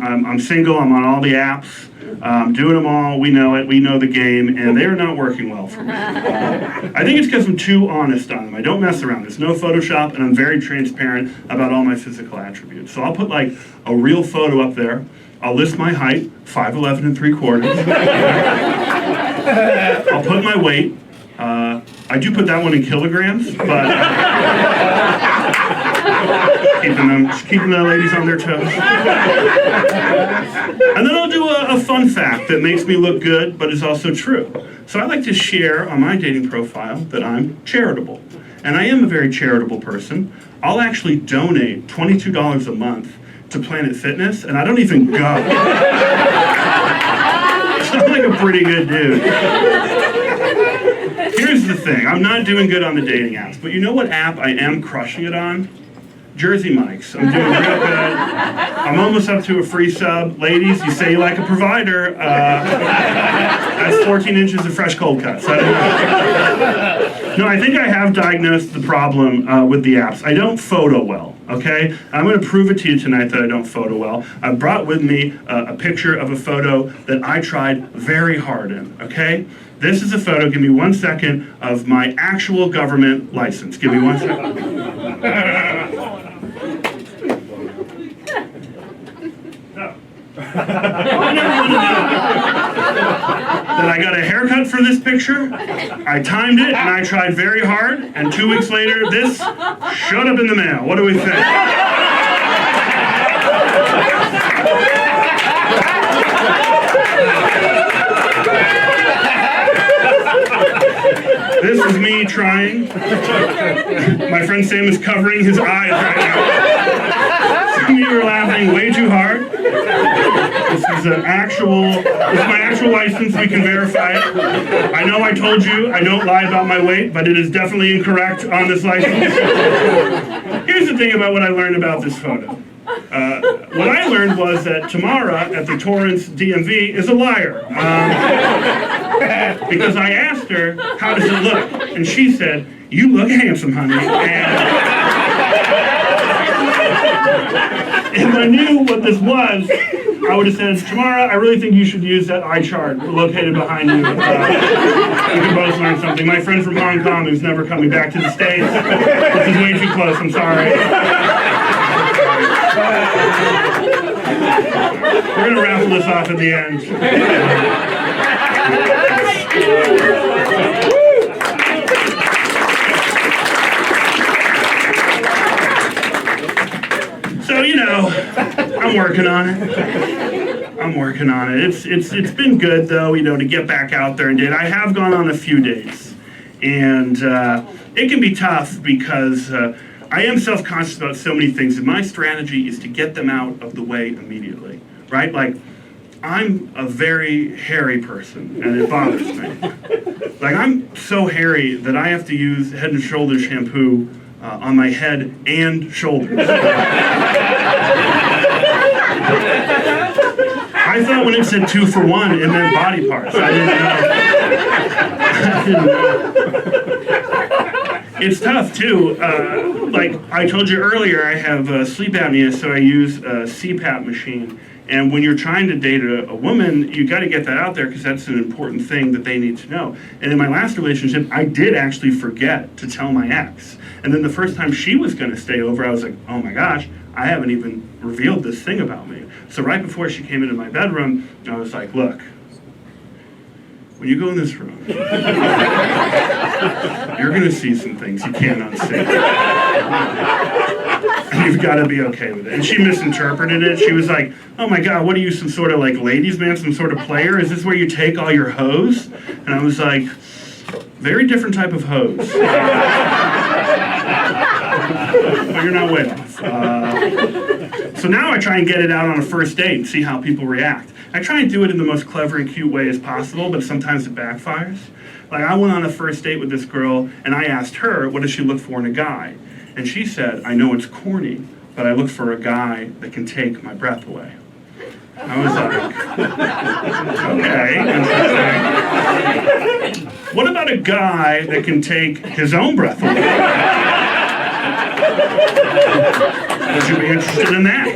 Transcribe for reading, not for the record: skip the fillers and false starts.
I'm single, I'm on all the apps, doing them all, we know it, we know the game, and they're not working well for me. I think it's because I'm too honest on them. I don't mess around. There's no Photoshop, and I'm very transparent about all my physical attributes. So I'll put like a real photo up there. I'll list my height, 5'11 and 3/4. I'll put my weight. I do put that one in kilograms, but keeping the ladies on their toes. And then I'll do a fun fact that makes me look good, but is also true. So I like to share on my dating profile that I'm charitable. And I am a very charitable person. I'll actually donate $22 a month to Planet Fitness, and I don't even go. So I'm like a pretty good dude. Here's the thing, I'm not doing good on the dating apps, but you know what app I am crushing it on? Jersey Mike's. I'm doing real good. I'm almost up to a free sub. Ladies, you say you like a provider. That's 14 inches of fresh cold cuts. I don't know. No, I think I have diagnosed the problem with the apps. I don't photo well, okay? I'm going to prove it to you tonight that I don't photo well. I brought with me a picture of a photo that I tried very hard in, okay? This is a photo, give me 1 second, of my actual government license. Give me 1 second. That I got a haircut for this picture, I timed it, and I tried very hard, and 2 weeks later, this showed up in the mail. What do we think? This is me trying. My friend Sam is covering his eyes right now. Some of you are laughing way too hard. This is my actual license. We can verify it. I know I told you I don't lie about my weight, but it is definitely incorrect on this license. Here's the thing about what I learned about this photo. What I learned was that Tamara at the Torrance DMV is a liar. Because I asked her, how does it look? And she said, you look handsome, honey. And if I knew what this was, I would have said, Tamara, I really think you should use that eye chart located behind you. We can both learn something. My friend from Hong Kong who's never coming back to the States. This is way too close, I'm sorry. We're going to raffle this off at the end. So, you know, I'm working on it. It's been good, though, you know, to get back out there and date. I have gone on a few dates. And it can be tough because I am self-conscious about so many things, and my strategy is to get them out of the way immediately, right? Like, I'm a very hairy person, and it bothers me. Like, I'm so hairy that I have to use Head & Shoulders shampoo on my head and shoulders. I thought when it said 2 for 1, it meant body parts. I didn't know. It's tough, too. Like I told you earlier, I have sleep apnea, so I use a CPAP machine. And when you're trying to date a woman, you got to get that out there because that's an important thing that they need to know. And in my last relationship, I did actually forget to tell my ex. And then the first time she was going to stay over, I was like, oh my gosh, I haven't even revealed this thing about me. So right before she came into my bedroom, I was like, look, when you go in this room, you're going to see some things you can't unsee. And you've got to be okay with it. And she misinterpreted it. She was like, oh my God, what are you, some sort of like ladies man, some sort of player? Is this where you take all your hoes? And I was like, very different type of hose. But you're not with us. So now I try and get it out on a first date and see how people react. I try and do it in the most clever and cute way as possible, but sometimes it backfires. Like I went on a first date with this girl, and I asked her, what does she look for in a guy? And she said, I know it's corny, but I look for a guy that can take my breath away. I was like, okay, interesting. What about a guy that can take his own breath away? Would you be interested in that?